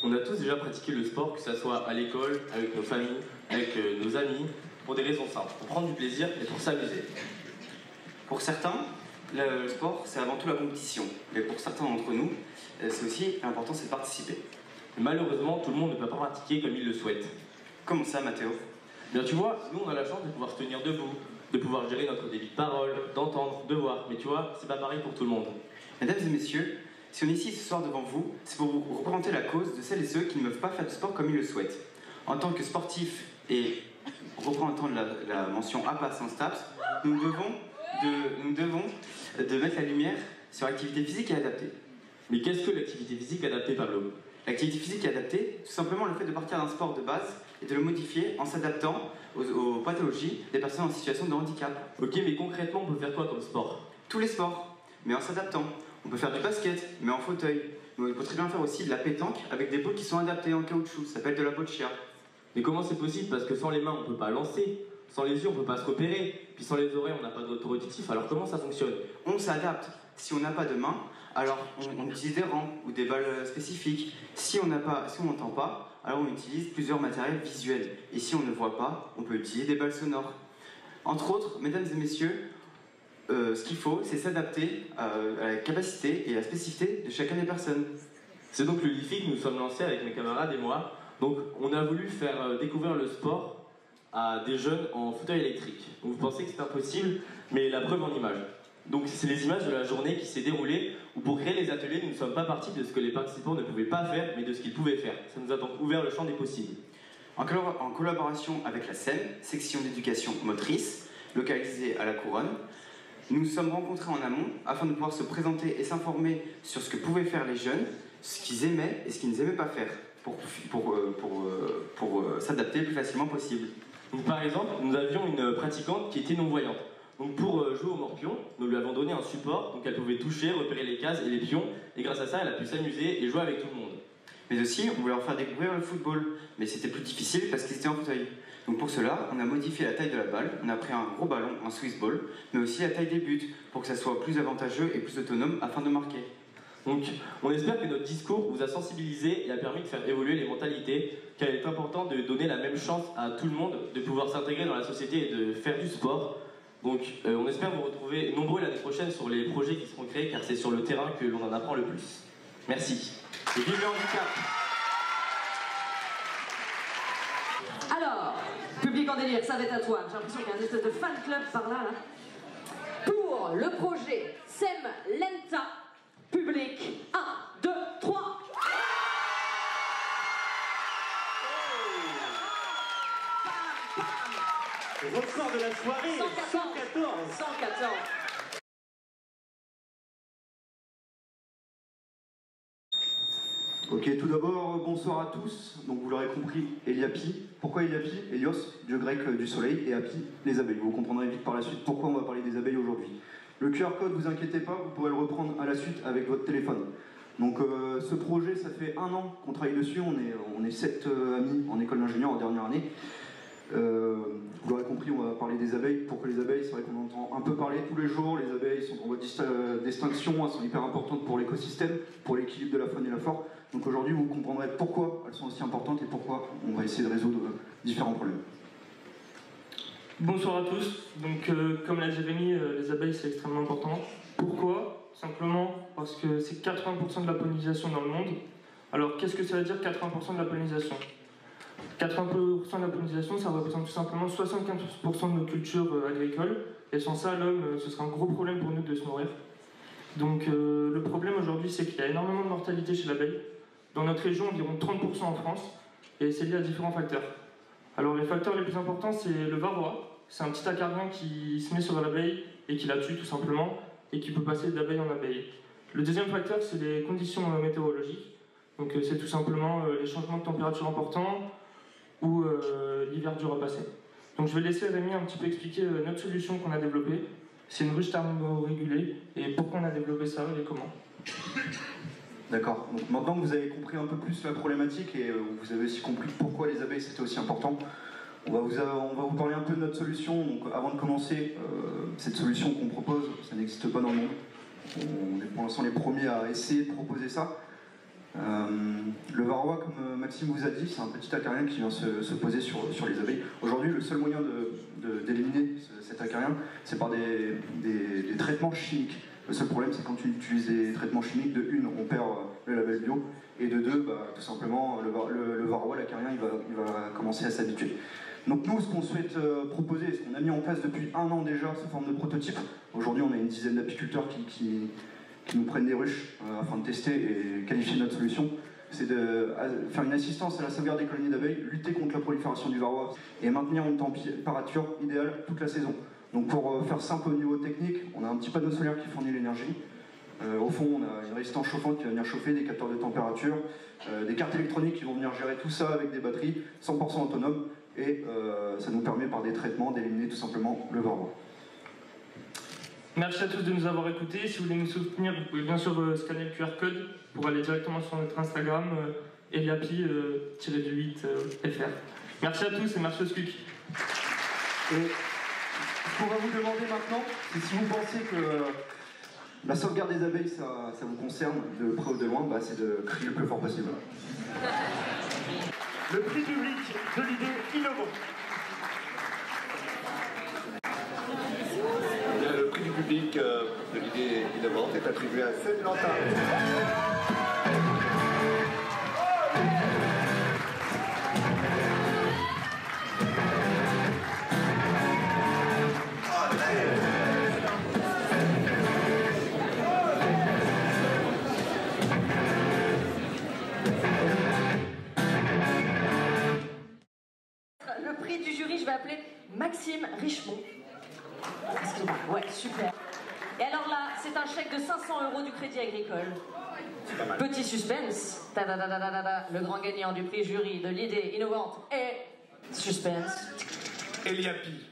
On a tous déjà pratiqué le sport, que ce soit à l'école, avec nos familles, avec nos amis, pour des raisons simples, pour prendre du plaisir et pour s'amuser. Pour certains, le sport, c'est avant tout la compétition. Mais pour certains d'entre nous, c'est aussi l'important, c'est de participer. Mais malheureusement, tout le monde ne peut pas pratiquer comme il le souhaite. Comment ça, Mathéo? Bien, tu vois, nous on a la chance de pouvoir se tenir debout, de pouvoir gérer notre débit de parole, d'entendre, de voir. Mais tu vois, c'est pas pareil pour tout le monde. Mesdames et messieurs, si on est ici ce soir devant vous, c'est pour vous représenter la cause de celles et ceux qui ne peuvent pas faire du sport comme ils le souhaitent. En tant que sportif et représentant de la mention APA sans STAPS, nous devons de mettre la lumière sur l'activité physique et adaptée. Mais qu'est-ce que l'activité physique adaptée, Pablo? L'activité physique et adaptée, tout simplement le fait de partir d'un sport de base et de le modifier en s'adaptant aux pathologies des personnes en situation de handicap. Ok, mais concrètement, on peut faire quoi comme sport? Tous les sports, mais en s'adaptant. On peut faire du basket, mais en fauteuil. Mais on peut très bien faire aussi de la pétanque avec des boules qui sont adaptées en caoutchouc, ça s'appelle de la boccia. Mais comment c'est possible? Parce que sans les mains, on peut pas lancer. Sans les yeux, on peut pas se repérer. Puis sans les oreilles, on n'a pas d'auto-auditif. Alors comment ça fonctionne? On s'adapte. Si on n'a pas de mains, alors on utilise des rangs ou des balles spécifiques. Si on n'entend pas, alors on utilise plusieurs matériels visuels. Et si on ne voit pas, on peut utiliser des balles sonores. Entre autres, mesdames et messieurs, ce qu'il faut, c'est s'adapter à la capacité et à la spécificité de chacun des personnes. C'est donc le défi que nous sommes lancés avec mes camarades et moi. Donc on a voulu faire découvrir le sport à des jeunes en fauteuil électrique. Donc vous pensez que c'est impossible, mais la preuve en images. Donc c'est les images de la journée qui s'est déroulée, où pour créer les ateliers, nous ne sommes pas partis de ce que les participants ne pouvaient pas faire, mais de ce qu'ils pouvaient faire. Ça nous a donc ouvert le champ des possibles. En collaboration avec la SEM, section d'éducation motrice, localisée à La Couronne, nous nous sommes rencontrés en amont afin de pouvoir se présenter et s'informer sur ce que pouvaient faire les jeunes, ce qu'ils aimaient et ce qu'ils n'aimaient pas faire, pour s'adapter le plus facilement possible. Donc, par exemple, nous avions une pratiquante qui était non-voyante. Donc pour jouer au morpion, nous lui avons donné un support, donc elle pouvait toucher, repérer les cases et les pions, et grâce à ça, elle a pu s'amuser et jouer avec tout le monde. Mais aussi, on voulait leur faire découvrir le football, mais c'était plus difficile parce qu'ils étaient en fauteuil. Donc pour cela, on a modifié la taille de la balle, on a pris un gros ballon, un Swiss ball, mais aussi la taille des buts, pour que ça soit plus avantageux et plus autonome afin de marquer. Donc on espère que notre discours vous a sensibilisé et a permis de faire évoluer les mentalités, car il est important de donner la même chance à tout le monde de pouvoir s'intégrer dans la société et de faire du sport. Donc on espère vous retrouver nombreux l'année prochaine sur les projets qui seront créés, car c'est sur le terrain que l'on en apprend le plus. Merci. Et vive le handicap! Alors, public en délire, ça va être à toi. J'ai l'impression qu'il y a un espèce de fan club par là, là. Pour le projet SEM Lenta, public 1, 2, 3. Record de la soirée, 114. 114. Ok, tout d'abord, bonsoir à tous. Donc vous l'aurez compris, Eliapi. Pourquoi Eliapi? Hélios, dieu grec du soleil, et Api, les abeilles. Vous comprendrez vite par la suite pourquoi on va parler des abeilles aujourd'hui. Le QR code, vous inquiétez pas, vous pourrez le reprendre à la suite avec votre téléphone. Donc ce projet, ça fait 1 an qu'on travaille dessus. On est 7 amis en école d'ingénieur en dernière année. Vous l'aurez compris, on va parler des abeilles. Pourquoi les abeilles? C'est vrai qu'on entend un peu parler tous les jours. Les abeilles sont en voie d'extinction, elles sont hyper importantes pour l'écosystème, pour l'équilibre de la faune et la flore. Donc aujourd'hui, vous comprendrez pourquoi elles sont aussi importantes et pourquoi on va essayer de résoudre différents problèmes. Bonsoir à tous. Donc comme l'a dit Rémi, les abeilles c'est extrêmement important. Pourquoi? Simplement parce que c'est 80% de la pollinisation dans le monde. Alors qu'est-ce que ça veut dire 80% de la pollinisation? 80% de la pollinisation, ça représente tout simplement 75% de nos cultures agricoles. Et sans ça, l'homme, ce serait un gros problème pour nous de se nourrir. Donc le problème aujourd'hui, c'est qu'il y a énormément de mortalité chez l'abeille. Dans notre région, environ 30% en France, et c'est lié à différents facteurs. Alors les facteurs les plus importants, c'est le varroa. C'est un petit acarien qui se met sur l'abeille et qui la tue tout simplement, et qui peut passer d'abeille en abeille. Le deuxième facteur, c'est les conditions météorologiques. Donc c'est tout simplement les changements de température importants, où l'hiver dure à passer. Donc je vais laisser Rémi un petit peu expliquer notre solution qu'on a développée. C'est une ruche thermorégulée et pourquoi on a développé ça et comment. D'accord. Donc maintenant que vous avez compris un peu plus la problématique et vous avez aussi compris pourquoi les abeilles c'était aussi important, on va vous parler un peu de notre solution. Donc avant de commencer, cette solution qu'on propose, ça n'existe pas dans le monde. On est pour l'instant les premiers à essayer de proposer ça. Le varroa, comme Maxime vous a dit, c'est un petit acarien qui vient se poser sur les abeilles. Aujourd'hui, le seul moyen d'éliminer cet acarien, c'est par des traitements chimiques. Le seul problème, c'est quand tu utilises des traitements chimiques, de une, on perd le label bio, et de deux, tout simplement, le varroa, l'acarien, il va commencer à s'habituer. Donc nous, ce qu'on souhaite proposer, ce qu'on a mis en place depuis 1 an déjà, sous forme de prototype, aujourd'hui on a une dizaine d'apiculteurs qui nous prennent des ruches afin de tester et qualifier notre solution, c'est de faire une assistance à la sauvegarde des colonies d'abeilles, lutter contre la prolifération du varroa et maintenir une température idéale toute la saison. Donc pour faire simple au niveau technique, on a un petit panneau solaire qui fournit l'énergie. Au fond, on a une résistance chauffante qui va venir chauffer, des capteurs de température, des cartes électroniques qui vont venir gérer tout ça avec des batteries 100% autonomes et ça nous permet par des traitements d'éliminer tout simplement le varroa. Merci à tous de nous avoir écoutés. Si vous voulez nous soutenir, vous pouvez bien sûr scanner le QR code pour aller directement sur notre Instagram, eliapi-8fr. Merci à tous et merci au SCUC. Et ce qu'on va vous demander maintenant, c'est si vous pensez que la sauvegarde des abeilles, ça vous concerne de près ou de loin, c'est de crier le plus fort possible. Le prix public de l'idée innovante. Le prix du public de l'idée innovante est attribué à Seb Lantin. Le prix du jury, je vais appeler Maxime Richemont. Ouais, super. Et alors là, c'est un chèque de 500 € du Crédit Agricole. Petit suspense. Ta-da-da-da-da-da. Le grand gagnant du prix jury de l'idée innovante est... Suspense. Eliapi.